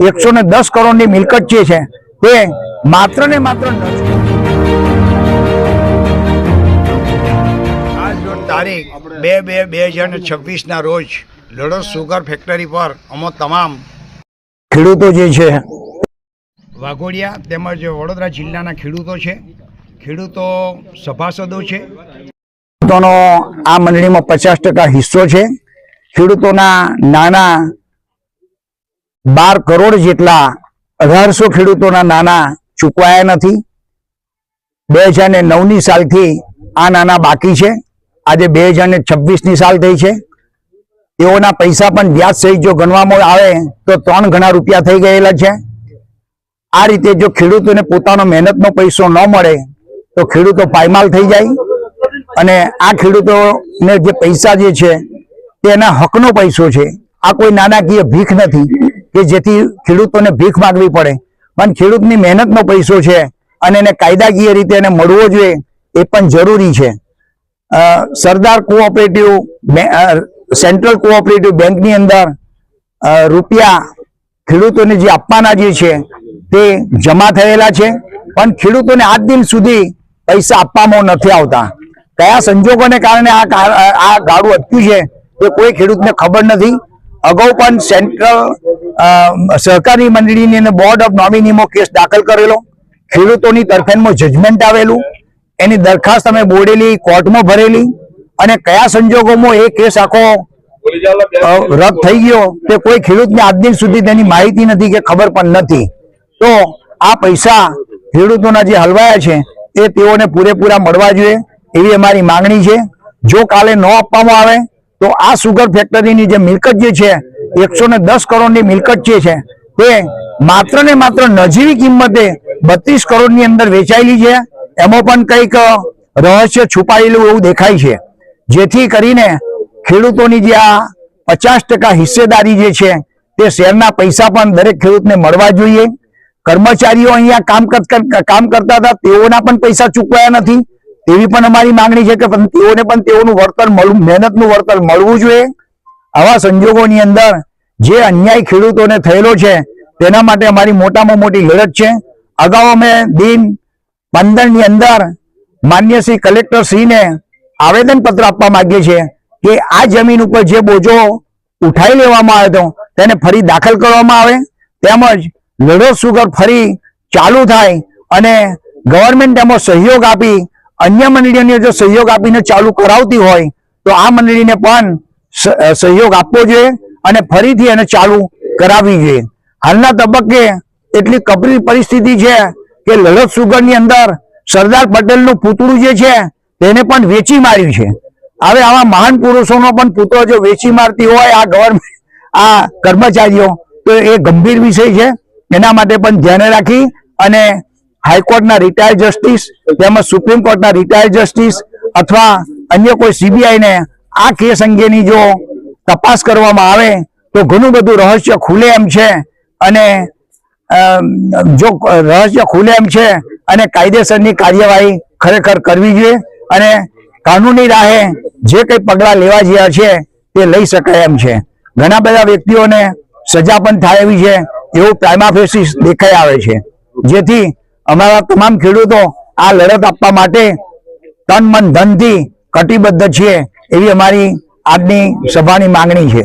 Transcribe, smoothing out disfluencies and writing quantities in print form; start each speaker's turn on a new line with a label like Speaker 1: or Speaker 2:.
Speaker 1: 110 કરોડની મિલકત જે છે તે માત્ર ને માત્ર
Speaker 2: તારીખ 2/2/2026 ના રોજ લડોદ સુગર ફેક્ટરી પર અમો તમામ
Speaker 1: ખેડૂતો જે છે
Speaker 2: વાઘોડિયા તેમજ વડોદરા જિલ્લાના ખેડૂતો સભાસદો છે.
Speaker 1: ખેડૂતોનો આ મંડળીમાં 50% હિસ્સો છે. ખેડૂતોના નાના 12 કરોડ જેટલા 1800 ખેડૂતોના નાના ચૂકવાયા નથી. 2009ની સાલથી આ નાના બાકી છે. આજે 2026ની સાલ થઈ છે. તેઓના પૈસા પણ વ્યાજ સહિત જો ગણવામાં આવે તો 3 ગણા રૂપિયા થઈ ગયેલા છે. આ રીતે જો ખેડૂતોને પોતાનો મહેનતનો પૈસો ન મળે તો ખેડૂતો પાયમાલ થઈ જાય અને આ ખેડૂતોને જે પૈસા જે છે તે એના હકનો પૈસો છે. આ કોઈ નાણાકીય ભીખ નથી કે જેથી ખેડૂતોને ભીખ માંગવી પડે, પણ ખેડૂતની મહેનતનો પૈસો છે અને એને કાયદાકીય રીતે એને મળવો જોઈએ એ પણ જરૂરી છે. સરદાર કોઓપરેટિવ સેન્ટ્રલ કોઓપરેટિવ બેંકની અંદર રૂપિયા ખેડૂતોને જે આપવાના જે છે તે જમા થયેલા છે, પણ ખેડૂતોને આજ દિન સુધી પૈસા આપવામાં નથી આવતા. કયા સંજોગોને કારણે આ ગાડું અટક્યું છે તે કોઈ ખેડૂતને ખબર નથી. અગાઉ પણ સેન્ટ્રલ સહકારી મંડળીની અને બોર્ડ ઓફ નોમિનીમાં કેસ દાખલ કરેલો, ખેડૂતોની તરફેણમાં જજમેન્ટ આવેલું, એની દરખાસ્ત અમે બોર્ડેલી કોર્ટમાં ભરેલી અને કયા સંજોગોમાં એ કેસ આખો રદ થઈ ગયો તે કોઈ ખેડૂતને આજ દિન સુધી તેની માહિતી નથી કે ખબર પણ નથી. તો આ પૈસા ખેડૂતોના જે હલવાયા છે એ તેઓને પૂરેપૂરા મળવા જોઈએ એવી અમારી માંગણી છે. જો કાલે ન આપવામાં આવે તો આ સુગર ફેક્ટરીની જે મિલકત જે છે 110 કરોડની મિલકત જે છે તે માત્ર ને માત્ર નજીવી કિંમતે 32 કરોડની અંદર વેચાયેલી છે. એમાં પણ કંઈક રહસ્ય છુપાયેલું એવું દેખાય છે, જેથી કરીને ખેડૂતોની જે આ 50% હિસ્સેદારી જે છે તે શેરના પૈસા પણ દરેક ખેડૂતને મળવા જોઈએ. કર્મચારીઓ અહીંયા કામ કરતા હતા તેઓના પણ પૈસા ચૂકવાયા નથી તેવી પણ અમારી માંગણી છે કે તેઓને પણ તેઓનું વળતર મહેનતનું વળતર મળવું જોઈએ. આવા સંજોગોની અંદર જે અન્યાય ખેડૂતોને થયેલો છે તેના માટે અમારી મોટામાં મોટી લડત છે. અગાઉ અમે દિન 15ની અંદર માન્ય શ્રી કલેક્ટર શ્રીને આવેદન પત્ર આપવા માંગીએ છીએ કે આ જમીન ઉપર જે બોજો ઉઠાવી લેવામાં આવ્યો હતો તેને ફરી દાખલ કરવામાં આવે, તેમજ લડોદ સુગર ફરી ચાલુ થાય અને ગવર્મેન્ટ એમાં સહયોગ આપી અન્ય મંડળીઓને જો સહયોગ આપીને ચાલુ કરાવતી હોય તો આ મંડળીને પણ સહયોગ આપવો જોઈએ અને ફરીથી એને ચાલુ કરાવવી જોઈએ. હાલના તબક્કે એટલી કપરી પરિસ્થિતિ છે કે લડોદ સુગરની અંદર સરદાર પટેલનું પૂતળું જે છે તેને પણ વેચી માર્યું છે. હવે આવા મહાન પુરુષોનો પણ પુતળો જો વેચી મારતી હોય આ કર્મચારીઓ તો એ ગંભીર વિષય છે. એના માટે પણ ધ્યાને રાખી અને હાઈકોર્ટના રિટાયર્ડ જસ્ટિસ તેમજ સુપ્રીમ કોર્ટના રિટાયર્ડ જસ્ટિસ અથવા અન્ય કોઈ સીબીઆઈને આ કેસ અંગેની જો તપાસ કરવામાં આવે તો ઘણું બધું રહસ્ય ખુલે એમ છે અને જો રહસ્ય ખુલે એમ છે અને કાયદેસરની કાર્યવાહી ખરેખર કરવી જોઈએ અને કાનૂની રાહે જે કંઈ પગલાં લેવા જેવા છે તે લઈ શકાય એમ છે. ઘણા બધા વ્યક્તિઓને સજા પણ થાય એવી છે એવું પ્રાઇમા ફેસી દેખાઈ આવે છે, જેથી અમારા તમામ ખેડૂતો આ લડત આપવા માટે તન મન ધનથી કટિબદ્ધ છીએ એવી અમારી આજની સભાની માંગણી છે.